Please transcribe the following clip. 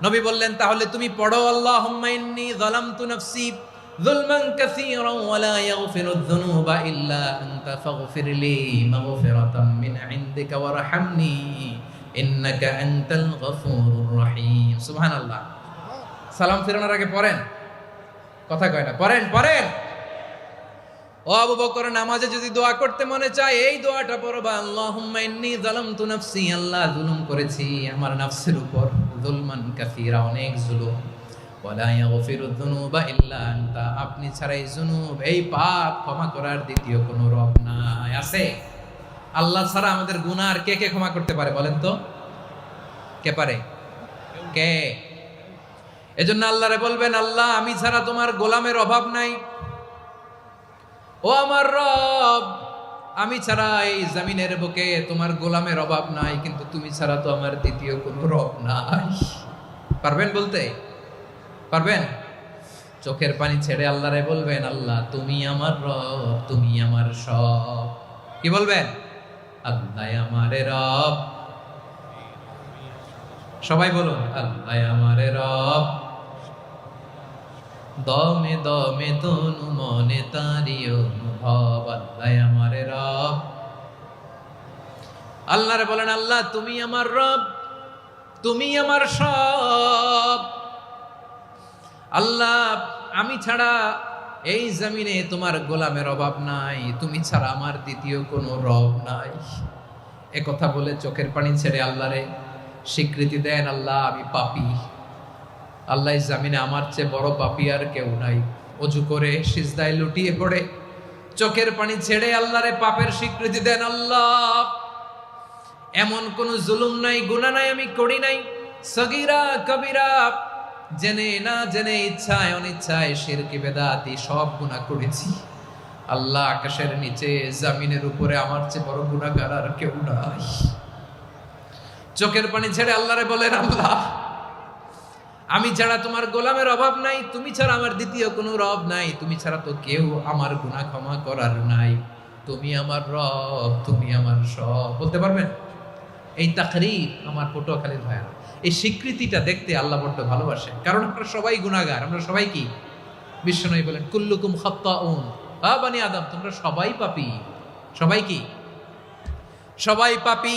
নবী বললেন, তাহলে তুমি পড়ো, আল্লাহুম্মা ইন্নী যালামতু নাফসি যুলমান কাসীরান ওয়া লা ইয়াগফিরুয যুনুবা ইল্লা আনতা ফাগফিরলি মাগফিরাতাম মিন ইনদিকা ওয়ারহামনি ইন্নাকা আনতাল গফুরুর রহিম। সুবহানাল্লাহ। সালাম ফিরানোর আগে পড়েন, কথা কয় না, পড়েন পড়েন। ও আবু বকর, নামাজে যদি দোয়া করতে মনে চায় এই দোয়াটা পড়বা, আল্লাহুম্মা ইন্নী যালামতু নাফসি, আল্লাহ জুলুম করেছি আমার নফসের উপর, যুলমান কাসীরা, অনেক জুলুম, ওয়া লা ইয়াগফিরুয যুনুবা ইল্লা আনতা, আপনি ছাড়া এই জুনুব, এই পাপ ক্ষমা করার দ্বিতীয় কোনো রব নাই। আছে? আল্লাহ ছাড়া আমাদের গুনাহ আর কে কে ক্ষমা করতে পারে বলেন তো? কে পারে? কে? এজন্য আল্লাহরে বলবেন, আল্লাহ আমি ছাড়া তোমার গোলামের অভাব নাই, ও আমার রব আমি ছাড়া এই জমিনের বুকে তোমার গোলামের অভাব নাই, কিন্তু তুমি ছাড়া তো আমার দ্বিতীয় কোনো রব নাই। পারবেন বলতে? পারবেন? চোখের পানি ছেড়ে আল্লাহরে বলবেন, আল্লাহ তুমি আমার রব, তুমি আমার সব। কি বলবেন? আল্লাহ আমারে রব। সবাই বলুন, আল্লাহ আমারে রব, দমে দমে তনু মনে তারি অনুভব, আল্লাহ আমারে রব। আল্লাহরে বলেন, আল্লাহ তুমি আমার রব, তুমি আমার সব। আল্লাহ আমি ছাড়া এই জমিনে তোমার গোলামের অভাব নাই, তুমি ছাড়া আমার দ্বিতীয় কোনো রব নাই। এ কথা বলে চোখের পানি ছেড়ে আল্লাহরে স্বীকৃতি দেন, আল্লাহ আমি পাপী, আল্লাহ জামিনে আমার চেয়ে বড় পাপী আর কেউ নাই। অজু করে সিজদায় লুটিয়ে পড়ে চোখের পানি ছেড়ে আল্লাহরে পাপের স্বীকৃতি দেন, আল্লাহ এমন কোন জুলুম নাই, গুনাহ নাই আমি করি নাই, সগীরা কবিরা, জেনে না জেনে, ইচ্ছায় অনিচ্ছায়, শিরকি বেদাতি সব গুনাহ করেছি। আল্লাহ আকাশের নিচে জমিনের উপরে আমার চেয়ে বড় গুনাহগার আর কেউ নাই। চোখের পানি ছেড়ে আল্লাহরে বলেন, আল্লাহ আমি ছাড়া তোমার গোলামের অভাব নাই, তুমি ছাড়া আমার দ্বিতীয় কোনো রব নাই, তুমি ছাড়া তো কেউ আমার গুনাহ ক্ষমা করার নাই, তুমি আমার রব, তুমি আমার সব। বলতে পারবেন? এই তাকরীর আমার পটুয়াখালীর ভাইরা, এই স্বীকৃতিটা দেখতে আল্লাহ বড্ড ভালোবাসেন, কারণ আমরা সবাই গুনাহগার। আমরা সবাই কি? বিশ্বনবী বলেন, কুল্লুকুম খাত্তাউন, বানি আদম তোমরা সবাই পাপী। সবাই কি? সবাই পাপী।